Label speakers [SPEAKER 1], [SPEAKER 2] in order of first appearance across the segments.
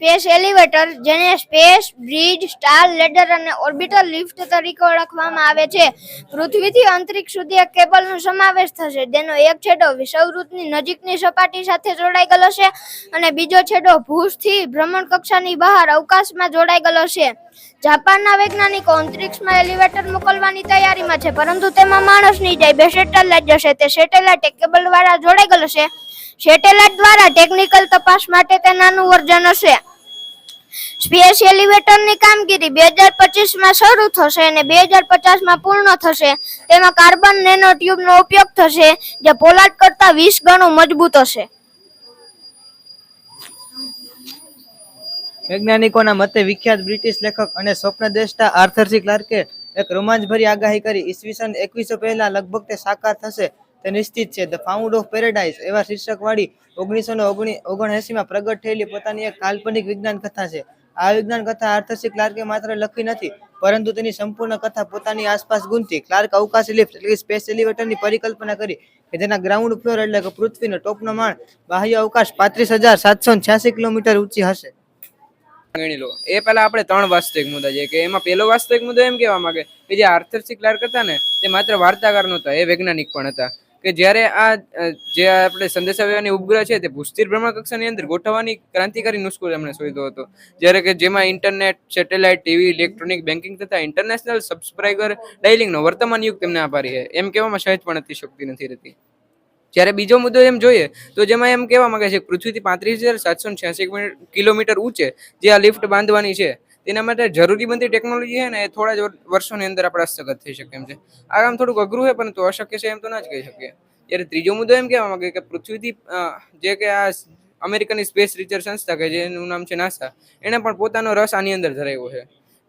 [SPEAKER 1] Space elevator, જેને space bridge, star ladder અને orbital lift તરીકે ઓળખવામાં આવે છે, પૃથ્વીથી અંતરિક્ષ સુધી એક કેબલનો સમાવેશ થશે, જેનો એક છેડો વિષુવવૃત્તની નજીકની સપાટી સાથે જોડાઈ ગયેલો છે અને બીજો છેડો ભૂજથી ભ્રમણકક્ષાની બહાર અવકાશમાં જોડાઈ ગયેલો છે. જાપાનના વૈજ્ઞાનિકો અંતરિક્ષમાં એલિવેટર મોકલવાની તૈયારીમાં છે, પરંતુ તેમાં માણસ નહીં જાય. 2 સેટેલાઇટ જશે. તે સેટેલાઇટ એક કેબલ દ્વારા જોડાઈ ગયેલો છે. સેટેલાઇટ દ્વારા ટેકનિકલ તપાસ માટે તે નાનું વર્ઝન હશે. સ્પેસ એલિવેટરની કામગીરી 2025માં શરૂ થશે અને 2050માં પૂર્ણ થશે. તેમાં કાર્બન નેનો ટ્યુબનો ઉપયોગ થશે, જે પોલાદ કરતાં 20 ગણું મજબૂત હશે.
[SPEAKER 2] વૈજ્ઞાનિકોના મતે વિખ્યાત બ્રિટિશ લેખક અને સ્વપ્નદ્રષ્ટા આર્થર સી ક્લાર્કે એક રોમાંચભરી આગાહી કરી. ઈસવીસન 2100 પહેલા લગભગ તે સાકાર થશે તે નિશ્ચિત છે. ધ ફાઉન્ડ ઓફ પેરેડાઇઝ એવા શીર્ષકવાળી 1979માં પ્રગટ થયેલી પોતાની એક કાલ્પનિક વિજ્ઞાન કથા છે. આ વિજ્ઞાન કથા આર્થર સી ક્લાર્કે માત્ર લખી નથી, પરંતુ તેની સંપૂર્ણ કથા પોતાની આસપાસ ગૂંથી. ક્લાર્ક અવકાશી લિફ્ટ એટલે કે સ્પેસ એલિવેટરની પરિકલ્પના કરી કે જેના ગ્રાઉન્ડ ફ્લોર એટલે કે પૃથ્વીનો ટોપનો માળ બાહ્ય અવકાશ 35,786 કિલોમીટર ઊંચી હશે.
[SPEAKER 3] ગણી લો. એ પહેલા આપણે 3 વાસ્તવિક મુદ્દા છે કે એમાં પહેલો વાસ્તવિક મુદ્દો એમ કહેવા માંગે કે જે આર્થર સી ક્લાર્ક હતા ને, તે માત્ર વાર્તાકાર નહોતા, એ વૈજ્ઞાનિક પણ હતા. કે જ્યારે જે આપણે સંદેશાવ્યવહારની ઉપગ્રહ છે તે ભૂસ્થિર ભ્રમણકક્ષાની અંદર ગોઠવવાની ક્રાંતિકારી નુસ્ખો એમણે શોધ્યો હતો. જ્યારે કે જેમાં internet, satellite, TV, electronic banking તથા ઇન્ટરનેશનલ સબસ્ક્રાઇબર ડાયલિંગનો વર્તમાન યુગ તેમને આભારી છે. એમ કહેવામાં સહેજ પણ અતિશયોક્તિ નથી રહેતી. જ્યારે બીજો મુદ્દો એમ જોઈએ તો જેમાં એમ કહેવા માંગે છે કે પૃથ્વીથી 35,786 કિલોમીટર ઊંચે જે આ લિફ્ટ બાંધવાની છે, તેના માટે જરૂરી બનતી ટેકનોલોજી છે ને, એ થોડા જ વર્ષોની અંદર આપણે હસ્તગત થઈ શકે એમ છે. આ કામ થોડુંક અઘરું છે, પરંતુ અશક્ય છે એમ તો ના જ કહી શકીએ. જ્યારે ત્રીજો મુદ્દો એમ કહેવા માંગે કે પૃથ્વીથી જે કે આ અમેરિકનની સ્પેસ રિસર્ચ સંસ્થા કે જેનું નામ છે નાસા, એણે પણ પોતાનો રસ આની અંદર ધરાવ્યો છે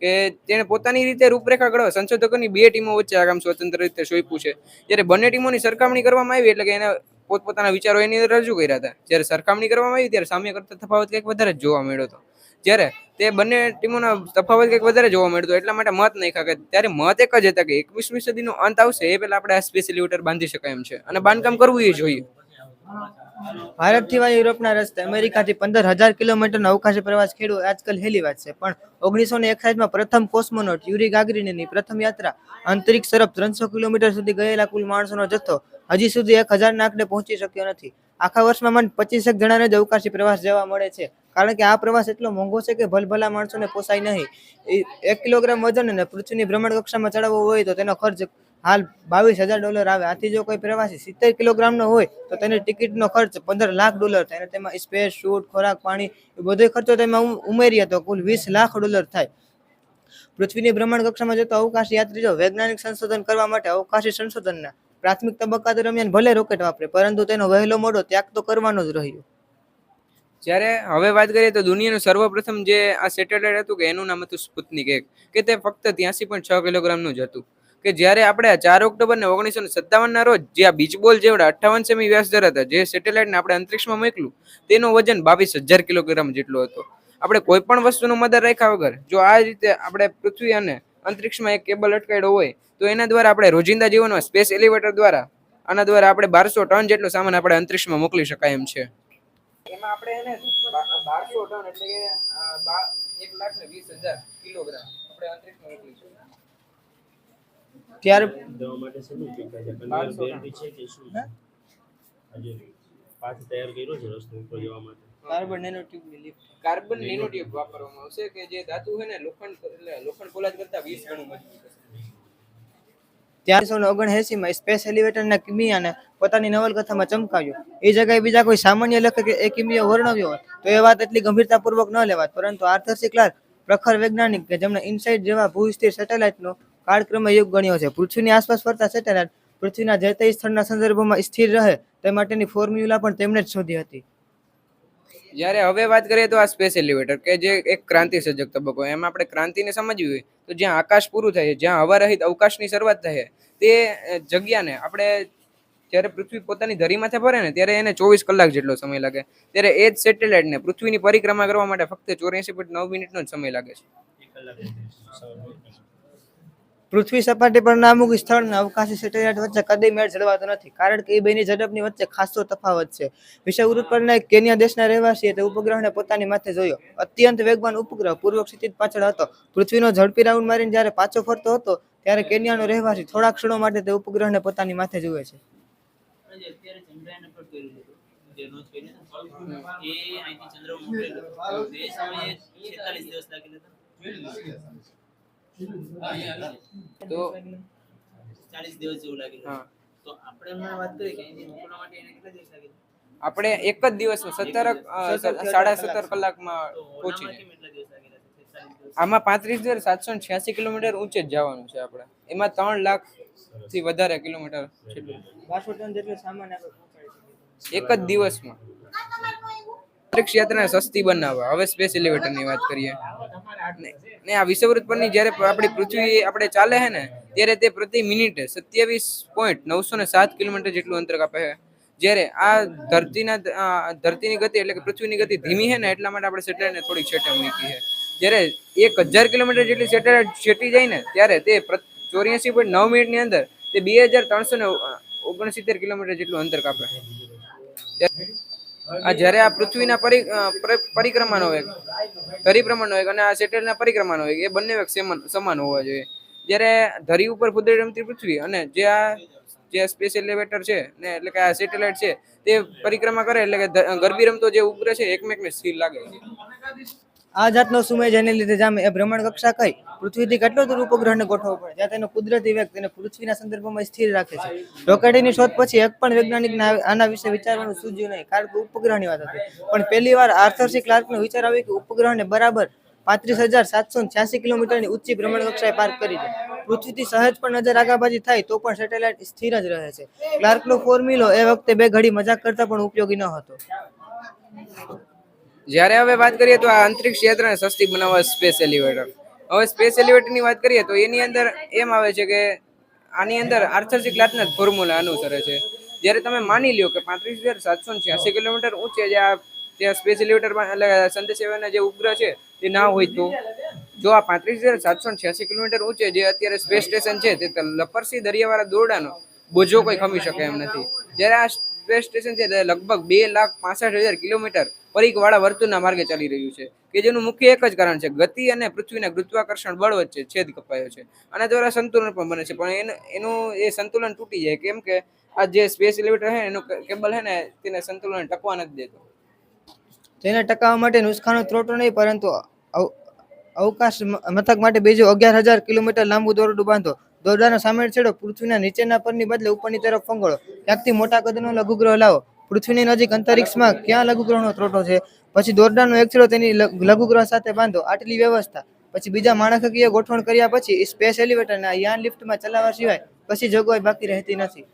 [SPEAKER 3] કે તેણે પોતાની રીતે રૂપરેખા ઘડવા સંશોધકોની 2 ટીમો વચ્ચે આ કામ સ્વતંત્ર રીતે સોંપ્યું છે. જ્યારે બંને ટીમોની સરખામણી કરવામાં આવી, એટલે કે એના પોતપોતાના વિચારો એની અંદર રજૂ કર્યા હતા. જ્યારે સરખામણી કરવામાં આવી ત્યારે સામ્ય કરતા તફાવત કંઈક વધારે જ જોવા મળ્યો હતો. જ્યારે તે બંને ટીમોના તફાવત કંઈક વધારે જોવા મળ્યો, એટલા માટે મત નાખ્યા કે ત્યારે મત એક જ હતા કે 21મી સદીનો અંત આવશે એ પહેલા આપણે આ સ્પેસ એલિવેટર બાંધી શકાય એમ છે અને બાંધકામ કરવું એ જોઈએ.
[SPEAKER 2] ભારતથી વાયુ યુરોપના રસ્તે અમેરિકાથી 15,000 કિલોમીટરનો અવકાશી પ્રવાસ ખેડવો આજકાલ હેલી વાત છે, પણ 1961માં પ્રથમ કોસ્મોનોટ યુરી ગાગરીનની પ્રથમ યાત્રા અંતરિક્ષ તરફ 300 કિલોમીટર સુધી ગયેલા કુલ માણસોનો જથ્થો હજી સુધી 1,000ના આંકડે પહોંચી શક્યો નથી. આખા વર્ષમાં માત્ર 25 જણાને જ અવકાશી પ્રવાસ જવા મળે છે, કારણ કે આ પ્રવાસ એટલો મોંઘો છે કે ભલભલા માણસોને પોસાય નહીં. 1 કિલોગ્રામ વજન અને પૃથ્વીની ભ્રમણકક્ષામાં ચડાવવો હોય તો તેનો ખર્ચ હાલ $22,000 આવે. આથી જો કોઈ પ્રવાસી 70 કિલોગ્રામનો હોય તો તેની ટિકિટનો ખર્ચ $15 લાખ થાય, અને તેમાં સ્પેસ શૂટ, ખોરાક, પાણી એ બધો ખર્ચો તેમાં ઉમેરીએ તો કુલ $20 લાખ થાય. પૃથ્વીની ભ્રમણકક્ષામાં જતો અવકાશી યાત્રી જો વૈજ્ઞાનિક સંશોધન કરવા માટે અવકાશી સંશોધનના પ્રાથમિક તબક્કા દરમિયાન ભલે રોકેટ વાપરે, પરંતુ તેનો વહેલો મોડો ત્યાગ તો કરવાનો જ રહ્યો.
[SPEAKER 3] જ્યારે હવે વાત કરીએ તો દુનિયાનું સર્વપ્રથમ જે આ સેટેલાઇટ હતું કે એનું નામ હતું સ્પુતનિક 1, કે તે ફક્ત 83.6 કિલોગ્રામનું જ હતું. કે જ્યારે આપણે 4 ઓક્ટોબર 1957ના રોજ જે આ બીચ બોલ જેવડા 58 સેમી વ્યાસ ધરાવતા જે સેટેલાઇટને આપણે અંતરિક્ષમાં મોકલ્યું, તેનું વજન 22,000 કિલોગ્રામ જેટલું હતું. આપણે કોઈ પણ વસ્તુનો મદદ રાખ્યા વગર જો આ રીતે આપણે પૃથ્વી અને અંતરિક્ષમાં એક કેબલ અટકાડ્યો હોય, તો એના દ્વારા આપણે રોજિંદા જીવનમાં સ્પેસ એલિવેટર દ્વારા આના દ્વારા આપણે 1200 ટન જેટલો સામાન આપણે અંતરિક્ષમાં મોકલી શકાય એમ છે. એમાં આપણે એને 1200 ટન એટલે કે 1,20,000 કિલોગ્રામ આપણે અંતરિક્ષમાં મોકલી શકીએ.
[SPEAKER 2] ત્યાર
[SPEAKER 4] દવા માટે શેનું ઉપયોગ થાય છે? કન્વેયર બેલ્ટ છે કે શું? આજે પાથ તૈયાર કર્યો છે રસ્તો ઉપર જવા માટે.
[SPEAKER 2] કાર્બન નેનો ટ્યુબની લિફ્ટ.
[SPEAKER 3] કાર્બન નેનો ટ્યુબ વાપરવામાં આવશે કે જે ધાતુ છે ને લોખંડ પોલાદ કરતાં 20 ગણું મજબૂત હશે.
[SPEAKER 2] 1979માં સ્પેસ એલિવેટરના કિમિયાને પોતાની નવલકથામાં ચમકાવ્યો. એ જગ્યાએ બીજા કોઈ સામાન્ય લેખકે એ કિમિયો વર્ણવ્યો હોત તો એ વાત એટલી ગંભીરતાપૂર્વક ન લેવાત, પરંતુ આર્થર સી ક્લાર્ક પ્રખર વૈજ્ઞાનિક કે જેમણે ઇનસાઇટ જેવા ભૂસ્થિર સેટેલાઇટનો કાળક્રમે યુગ ગણ્યો છે. પૃથ્વીની આસપાસ ફરતા સેટેલાઇટ પૃથ્વીના જે તે સ્થળના સંદર્ભમાં સ્થિર રહે તે માટેની ફોર્મ્યુલા પણ તેમણે જ શોધી હતી.
[SPEAKER 3] જ્યારે હવે વાત કરીએ તો આ સ્પેસ એલિવેટર કે જે એક ક્રાંતિ સર્જક તબક્કો, એમ આપણે ક્રાંતિને સમજવી હોય તો જ્યાં આકાશ પૂરું થાય છે, જ્યાં હવા રહિત અવકાશની શરૂઆત થાય તે જગ્યાને આપણે જ્યારે પૃથ્વી પોતાની ધરીમાંથી ફરે ને ત્યારે એને 24 કલાક જેટલો સમય લાગે, ત્યારે એ જ સેટેલાઇટને પૃથ્વીની પરિક્રમા કરવા માટે ફક્ત 84.9 મિનિટનો જ સમય લાગે છે.
[SPEAKER 2] પૃથ્વી સપાટી પરના અમુક સ્થળ અને અવકાશી સેટેલાઇટ વચ્ચે કદી મેળ જળવાતો નથી, કારણ કે એ બેની ઝડપની વચ્ચે ખાસો તફાવત છે. વિષુવવૃત્ત પરના એક કેન્યા દેશના રહેવાસીએ તે ઉપગ્રહને પોતાની માથે જોયો. અત્યંત વેગવાન ઉપગ્રહ પૂર્વ ક્ષિતિજ પાછળ હતો. પૃથ્વીનો ઝડપી રાઉન્ડ મારીને જ્યારે પાછો ફરતો હતો ત્યારે કેન્યાનો રહેવાસી થોડા ક્ષણો માટે તે ઉપગ્રહને પોતાની માથે જુએ છે.
[SPEAKER 4] અત્યારે ચંદ્રયાન પર કર્યું હતું જે લોન્ચ કર્યું હતું એ અહીંથી ચંદ્રમાં મોકલેલું તે સમયે 46 દિવસ લાગેલા હતા
[SPEAKER 3] તો
[SPEAKER 4] 40 દિવસ જેવું લાગેલું
[SPEAKER 3] હા
[SPEAKER 4] તો આપણે હમણાં વાત કરી કે અહીંથી મોકલવા માટે એને કેટલા દિવસ લાગેલા
[SPEAKER 3] આપણે એક જ દિવસમાં 17 કલાકમાં
[SPEAKER 4] તો
[SPEAKER 3] પહોંચી
[SPEAKER 4] ઓલામાં
[SPEAKER 3] જાય.
[SPEAKER 4] કેમ એટલા દિવસ લાગેલા છે 46 દિવસ
[SPEAKER 3] આમાં 35,786 કિલોમીટર ઊંચે જ જવાનું છે આપણે. એમાં 3 લાખ થી વધારે કિલોમીટર જેટલું
[SPEAKER 2] 1200 ટન જેટલો સામાન આપણે પહોંચાડી શકીએ.
[SPEAKER 3] એક જ દિવસમાં. અંતરિક્ષ યાત્રાને સસ્તી બનાવવા. હવે સ્પેસ એલિવેટરની વાત કરીએ. ને આ વિષુવવૃત્ત પરની જ્યારે આપણી પૃથ્વી આપણે ચાલે છે ને ત્યારે તે પ્રતિ મિનિટે 27.907 કિલોમીટર જેટલું અંતર કાપે છે. જ્યારે આ ધરતીની ગતિ એટલે કે પૃથ્વીની ગતિ ધીમી છે ને એટલા માટે આપણે સેટેલાઇટને થોડીક છેટે મૂકી છે. જ્યારે 1000 કિલોમીટર જેટલી સેટેલાઇટ છેટી જાય ને ત્યારે તે 84.9 મિનિટની અંદર તે 2369 કિલોમીટર જેટલું અંતર કાપે. આ જ્યારે આ પૃથ્વીના પરિક્રમાનો વેગ ધરીભ્રમણનો વેગ અને આ સેટેલાઇટના પરિક્રમાનો વેગ એ બંને વેગ સમાન હોવા જોઈએ. જ્યારે ધરી ઉપર ફૂદડી રમતી પૃથ્વી અને જે સ્પેસ એલિવેટર છે ને એટલે કે આ સેટેલાઇટ છે તે પરિક્રમા કરે એટલે કે ગરબી રમતો જે ઉપગ્રહ છે એકમેકને સ્થિર લાગે.
[SPEAKER 2] આ જાતનો સમય જેને લીધે જામે એ ભ્રમણ કક્ષા કઈ પૃથ્વીથી કેટલો દૂર ઉપગ્રહને ગોઠવવો પડે જ્યાં તેનો કુદરતી વેગ તેને પૃથ્વીના સંદર્ભમાં સ્થિર રાખે છે. રોકેટની શોધ પછી એક પણ વૈજ્ઞાનિકને આના વિશે વિચારવાનું સૂઝ્યું નહીં, કારણ કે ઉપગ્રહની વાત હતી. પણ પહેલી વાર આર્થર સી ક્લાર્કનો વિચાર આવ્યો કે ઉપગ્રહને બરાબર 35,786 કિલોમીટરની ઊંચી ભ્રમણ કક્ષાએ પાર કરી દે. પૃથ્વીથી સહેજ પણ નજર આગાબાજી થાય તો પણ સેટેલાઇટ સ્થિર જ રહે છે. ક્લાર્કનો ફોર્મ્યુલો એ વખતે બે ઘડી મજાક કરતા પણ ઉપયોગી ન હતો.
[SPEAKER 3] જ્યારે હવે વાત કરીએ તો આ અંતરિક્ષ યાત્રાને સસ્તી બનાવવા સ્પેસ એલિવેટર. હવે સ્પેસ એલિવેટરની વાત કરીએ તો એની અંદર એમ આવે છે કે આની અંદર આર્થર સી ક્લાર્કના જ ફોર્મ્યુલા અનુસરે છે. જ્યારે તમે માની લ્યો કે 35,786 કિલોમીટર ઊંચે જે સ્પેસ એલિવેટરમાં એટલે સંદેશાવ્યવહારના જે ઉપગ્રહ છે તે ના હોય તો જો આ 35,786 કિલોમીટર ઊંચે જે અત્યારે સ્પેસ સ્ટેશન છે તે લપરસી દરિયાવાળા દોરડાનો બોજો કોઈ ખમી શકે એમ નથી. જ્યારે આ સ્પેસ સ્ટેશન છે તે લગભગ 2,65,000 કિલોમીટર પરિઘવાળા વર્તુળના માર્ગે ચાલી રહ્યું છે કે જેનું મુખ્ય એક જ કારણ છે ગતિ અને પૃથ્વીના ગુરુત્વાકર્ષણ બળ વચ્ચે છેદ કપાયો છે. આના દ્વારા સંતુલન પણ બને છે પણ એનું એ સંતુલન તૂટી જાય કેમ કે આ જે સ્પેસ એલિવેટર છે એનું કેબલ છે ને તેને સંતુલન ટકવા નથી દેતો.
[SPEAKER 2] તેને ટકાવવા માટે નુસખાનો ત્રોટો નહીં પરંતુ અવકાશ મથક માટે બીજું 11,000 કિલોમીટર લાંબુ દોરડું બાંધો. દોરડાનો સામેનો છેડો પૃથ્વીના નીચેના પરની બદલે ઉપરની તરફ ફંગોળો. ક્યાંકથી મોટા કદનો લઘુગ્રહ લાવો. પૃથ્વીની નજીક અંતરિક્ષમાં ક્યાં લઘુગ્રહનો ત્રોટો છે, પછી દોરડાનો એક છેડો તેની લઘુગ્રહ સાથે બાંધો. આટલી વ્યવસ્થા પછી બીજા માળખાકીય ગોઠવણ કર્યા પછી સ્પેસ એલિવેટરના યાન લિફ્ટમાં ચલાવવા સિવાય પછી જોગવાઈ બાકી રહેતી નથી.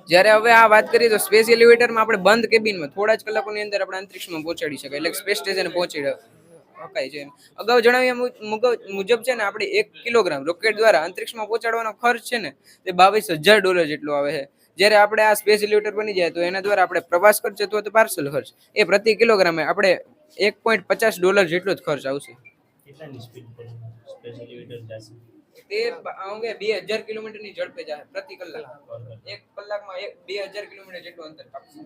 [SPEAKER 3] જ્યારે હવે આ વાત કરીએ તો સ્પેસ એલિવેટરમાં આપણે બંધ કેબિનમાં થોડા જ કલાકોની અંદર આપણે અંતરિક્ષમાં પહોંચાડી શકાય એટલે સ્પેસ સ્ટેશને પહોંચી શકાય છે. અગાઉ જણાવ્યા મુજબ છે ને આપણે 1 કિલોગ્રામ રોકેટ દ્વારા અંતરિક્ષમાં પહોંચાડવાનો ખર્ચ છે ને તે $22,000 જેટલો આવે છે. જ્યારે આપણે આ સ્પેસ એલિવેટર બની જાય તો એના દ્વારા આપણે પ્રવાસ ખર્ચ અથવા તો પાર્સલ ખર્ચ એ પ્રતિ કિલોગ્રામે આપણે $1.50 જેટલો જ ખર્ચ આવશે.
[SPEAKER 4] કેટલાની સ્પીડ પર સ્પેસ એલિવેટર જશે
[SPEAKER 3] તે 2,000 કિલોમીટરની ઝડપે જાય પ્રતિ કલાક. 1 કલાકમાં 2,000 કિલોમીટર જેટલું અંતર કાપશે.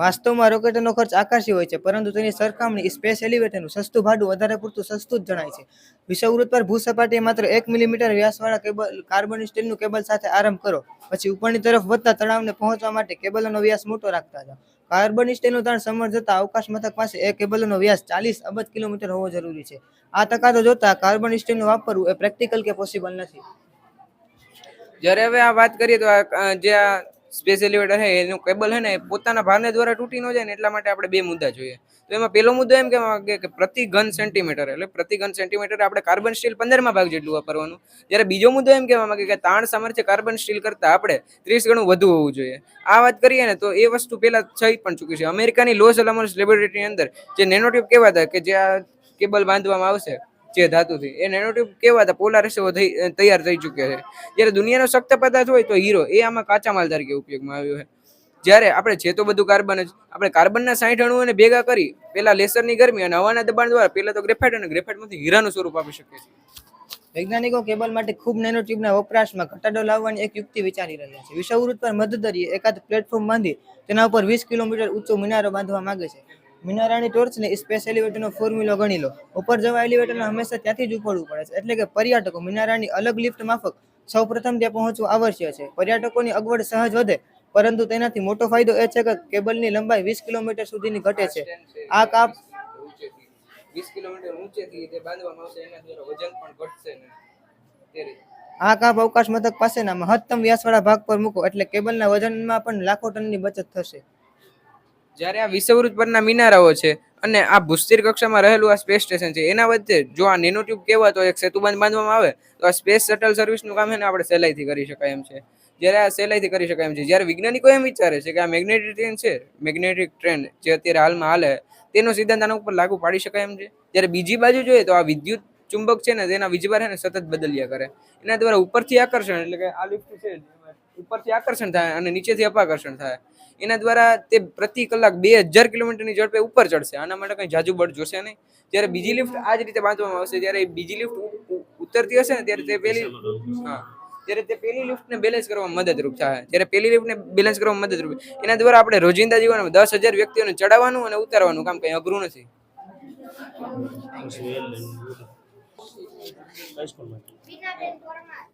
[SPEAKER 2] વાસ્તવમાં રોકેટનો ખર્ચ આકાશી હોય છે, પરંતુ તેની સરખામણી સ્પેસ એલિવેટરનું સસ્તું ભાડું વધારે પૂરતું સસ્તું જ જણાય છે. વિષુવવૃત્ત પર ભૂસપાટીએ માત્ર 1 મિલીમીટર વ્યાસવાળા કાર્બન સ્ટીલનું કેબલ સાથે આરંભ કરો. પછી ઉપરની તરફ વધતા તળાવને પહોંચવા માટે કેબલનો વ્યાસ મોટો રાખતા જાઓ. કાર્બન સ્ટીલનું તાણ સમર જતા અવકાશ મથક પાસે એ કેબલનો વ્યાસ 40 અબજ કિલોમીટર હોવો જરૂરી છે. આ તકાતો જોતા કાર્બન સ્ટીલનું વાપરવું એ પ્રેક્ટિકલ કે પોસિબલ નથી.
[SPEAKER 3] જ્યારે હવે આ વાત કરીએ તો જે આ સ્પેસ એલિવેટર છે એનું કેબલ છે ને એ પોતાના ભારને દ્વારા તૂટી ન જાય ને એટલા માટે આપણે બે મુદ્દા જોઈએ. તો એમાં પહેલો મુદ્દો એમ કહેવા માંગે કે પ્રતિ ઘન સેન્ટીમીટર એટલે પ્રતિ ઘન સેન્ટીમીટર આપણે કાર્બન સ્ટીલ 15માં ભાગ જેટલું વાપરવાનું. જ્યારે બીજો મુદ્દો એમ કહેવા માંગે કે તાણ સામર્થ્ય કાર્બન સ્ટીલ કરતાં આપણે 30 ગણું વધુ હોવું જોઈએ. આ વાત કરીએ ને તો એ વસ્તુ પહેલા થઈ પણ ચૂકી છે. અમેરિકાની લોસ અલામોસ લેબોરેટરીની અંદર જે નેનોટ્યુબ કહેવાતા કે જે આ કેબલ બાંધવામાં આવશે જે ધાતુથી એ નેનોટ્યુબ કહેવાતા પોલાર રેસાઓ તૈયાર થઈ ચૂક્યા છે. જ્યારે દુનિયાનો સખ્ત પદાર્થ હોય તો હીરો એ આમાં કાચા માલ તરીકે ઉપયોગમાં આવ્યો છે. જ્યારે આપણે છે તો બધું કાર્બન જ આપણે કાર્બનના 60 અણુઓને ભેગા કરી પેલા લેસરની ગરમી અને હવાના દબાણ દ્વારા પેલા તો ગ્રેફાઇટ અને ગ્રેફાઇટમાંથી હીરાનું સ્વરૂપ આપી શકીએ છીએ.
[SPEAKER 2] વૈજ્ઞાનિકો કેબલ માટે ખૂબ નેનો ટ્યુબના વપરાશમાં ઘટાડો લાવવાની એક યુક્તિ વિચારી રહ્યા છે. વિષુવવૃત્ત પર મધદરીએ એકાદ પ્લેટફોર્મ બાંધી તેના ઉપર 20 કિલોમીટર ઊંચો મિનારો બાંધવા માંગે છે. મિનારાની ટોર્ચને સ્પેસ એલિવેટરનો ફોર્મ્યુલો ગણી લો. ઉપર જવા એલિવેટરને હંમેશા ત્યાંથી જ ઉપડવું પડે છે, એટલે કે પર્યટકો મિનારાની અલગ લિફ્ટ માફક સૌપ્રથમ ત્યાં પહોંચવું આવશ્યક છે. પર્યટકોની અગવડ સહજ વધે, પરંતુ તેનાથી મોટો ફાયદો એ છે કે કેબલની લંબાઈ 20 કિલોમીટર સુધીની ઘટે છે. આ કાપ
[SPEAKER 3] 20 કિલોમીટર ઊંચેથી તે બાંધવામાં આવશે, એના દ્વારા વજન પણ ઘટશે ને તે રીતે.
[SPEAKER 2] આ કાપ અવકાશ મથક પાસેના મહત્તમ વ્યાસવાળા ભાગ પર મૂકો, એટલે કેબલના વજનમાં પણ લાખો ટનની બચત થશે.
[SPEAKER 3] જ્યારે આ વિષુવવૃત્ત પરના મિનારાઓ છે અને આ ભૂસ્તર કક્ષામાં રહેલું આ સ્પેસ સ્ટેશન છે, એના વચ્ચે જો આ નેનો ટ્યુબ કહેવાતો એક સેતુબંધ બાંધવામાં આવે તો આ સ્પેસ શટલ સર્વિસનું કામ છે ને આપણે સહેલાઈથી કરી શકાય એમ છે. જ્યારે આ સહેલાઈથી કરી શકાય એમ છે. જ્યારે વૈજ્ઞાનિકો એમ વિચારે છે કે આ મેગ્નેટિક ટ્રેન છે, મેગ્નેટિક ટ્રેન જે અત્યારે હાલમાં હાલે, તેનો સિદ્ધાંત આના ઉપર લાગુ પાડી શકાય એમ છે. જ્યારે બીજી બાજુ જોઈએ તો આ વિદ્યુત ચુંબક છે ને તેના વીજભાર છે ને સતત બદલ્યા કરે. એના દ્વારા ઉપરથી આકર્ષણ, એટલે કે આ લિફ્ટ છે ઉપરથી આકર્ષણ થાય અને નીચેથી અપાકર્ષણ થાય. એના દ્વારા તે પ્રતિ કલાક 2000 કિલોમીટરની ઝડપે ઉપર ચડશે. આના માટે કંઈ જાજુ બળ જોશે નહીં. જ્યારે બીજી લિફ્ટ આ જ રીતે બાંધવામાં આવશે, ત્યારે બીજી લિફ્ટ ઉતરતી હશે ને ત્યારે તે પેલી લિફ્ટને બેલેન્સ કરવામાં મદદરૂપ થાય. જ્યારે પેલી લિફ્ટને બેલેન્સ કરવામાં મદદરૂપ, એના દ્વારા આપણે રોજિંદા જીવનમાં 10,000 વ્યક્તિઓને ચડાવવાનું અને ઉતારવાનું કામ કંઈ અઘરું નથી.
[SPEAKER 1] બીનાબેન પરમાર.